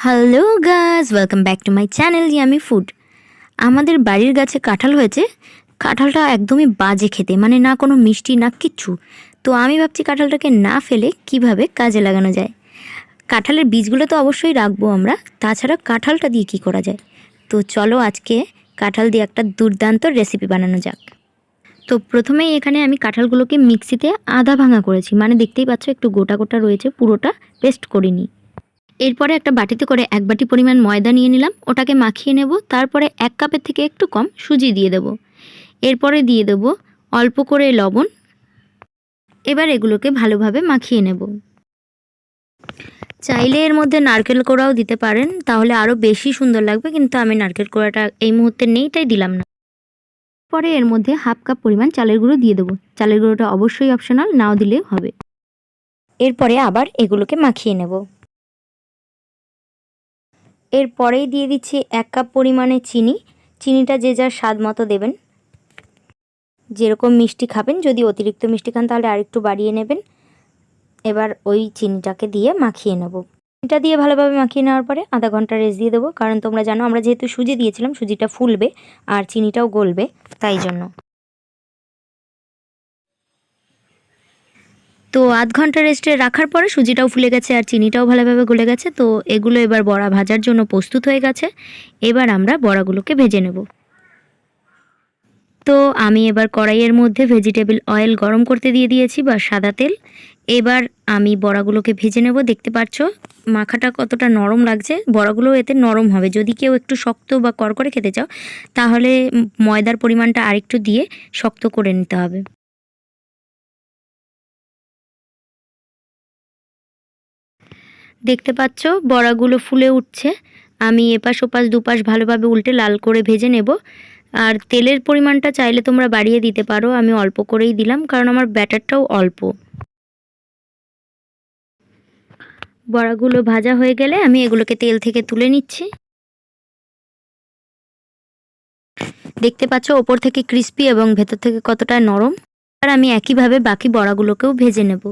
Hello guys, welcome back to my channel yummy food. আমাদের বাড়ির গাছে কাঁঠাল হয়েছে। কাঁঠালটা একদমই বাজে খেতে, মানে না কোনো মিষ্টি না কিচ্ছু। তো আমি ভাবছি কাঁঠালটাকে না ফেলে কিভাবে কাজে লাগানো যায়। কাঁঠালের বীজগুলো তো অবশ্যই রাখবো আমরা, তাছাড়া কাঁঠালটা দিয়ে কি করা যায়। তো চলো আজকে কাঁঠাল দিয়ে একটা দুর্দান্ত রেসিপি বানানো যাক। তো প্রথমেই এখানে আমি কাঁঠালগুলোকে মিক্সিতে আধা ভাঙা করেছি, মানে দেখতেই পাচ্ছ একটু গোটা গোটা রয়েছে, পুরোটা পেস্ট করিনি। এরপরে একটা বাটিতে করে 1 বাটি পরিমাণ ময়দা নিয়ে নিলাম, ওটাকে মাখিয়ে নেব। তারপরে 1 কাপের থেকে একটু কম সুজি দিয়ে দেব। এরপরে দিয়ে দেব অল্প করে লবণ। এবার এগুলোকে ভালোভাবে মাখিয়ে নেব। চাইলে এর মধ্যে নারকেল কোড়াও দিতে পারেন, তাহলে আরও বেশি সুন্দর লাগবে, কিন্তু আমি নারকেল কোড়াটা এই মুহূর্তে নেই তাই দিলাম না। পরে এর মধ্যে 1/2 কাপ পরিমাণ চালের গুঁড়ো দিয়ে দেবো। চালের গুঁড়োটা অবশ্যই অপশনাল, নাও দিলেও হবে। এরপরে আবার এগুলোকে মাখিয়ে নেব। এরপরেই দিয়ে দিচ্ছি 1 কাপ পরিমাণে চিনি। চিনিটা যে যার স্বাদ মতো দেবেন, যেরকম মিষ্টি খাবেন। যদি অতিরিক্ত মিষ্টি খান তাহলে আরেকটু বাড়িয়ে নেবেন। এবার ওই চিনিটাকে দিয়ে মাখিয়ে নেব। চিনিটা দিয়ে ভালোভাবে মাখিয়ে নেওয়ার পরে আধা ঘন্টা রেস্ট দিয়ে দেবো, কারণ তোমরা জানো আমরা যেহেতু সুজি দিয়েছিলাম, সুজিটা ফুলবে আর চিনিটাও গলবে, তাই জন্য। তো আধ ঘন্টা রেস্টে রাখার পরে সুজিটাও ফুলে গেছে আর চিনিটাও ভালোভাবে গলে গেছে। তো এগুলো এবার বড়া ভাজার জন্য প্রস্তুত হয়ে গেছে। এবার আমরা বড়াগুলোকে ভেজে নেব। তো আমি এবার কড়াইয়ের মধ্যে ভেজিটেবল অয়েল গরম করতে দিয়ে দিয়েছি, বা সাদা তেল। এবার আমি বড়াগুলোকে ভেজে নেব। দেখতে পাচ্ছ মাখাটা কতটা নরম লাগছে, বড়াগুলো এতে নরম হবে। যদি কেউ একটু শক্ত বা করকরে খেতে চাও তাহলে ময়দার পরিমাণটা আরেকটু দিয়ে শক্ত করে নিতে হবে। দেখতে পাচ্ছ বড়াগুলো ফুলে উঠছে। আমি এপাশ ওপাশ দুপাশ ভালোভাবে উল্টে লাল করে ভেজে নেব। আর তেলের পরিমাণটা চাইলে তোমরা বাড়িয়ে দিতে পারো, আমি অল্প করেই দিলাম কারণ আমার ব্যাটারটাও অল্প। বড়াগুলো ভাজা হয়ে গেলে আমি এগুলোকে তেল থেকে তুলে নিচ্ছি। দেখতে পাচ্ছ ওপর থেকে ক্রিস্পি এবং ভেতর থেকে কতটা নরম। আর আমি একইভাবে বাকি বড়াগুলোকেও ভেজে নেব।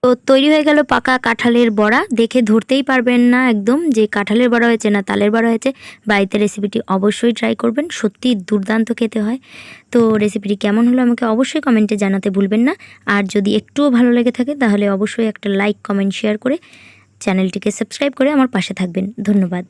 তো তৈরি হয়ে গেল পাকা কাঁঠালের বড়া। দেখে ধরতেই পারবেন না একদম যে কাঁঠালের বড়া হয়েছে না তালের বড়া হয়েছে। বাড়িতে রেসিপিটি অবশ্যই ট্রাই করবেন, সত্যি দুর্দান্ত খেতে হয়। তো রেসিপিটি কেমন হলো আমাকে অবশ্যই কমেন্টে জানাতে ভুলবেন না। আর যদি একটুও ভালো লেগে থাকে তাহলে অবশ্যই একটা লাইক, কমেন্ট, শেয়ার করে চ্যানেলটিকে সাবস্ক্রাইব করে আমার পাশে থাকবেন। ধন্যবাদ।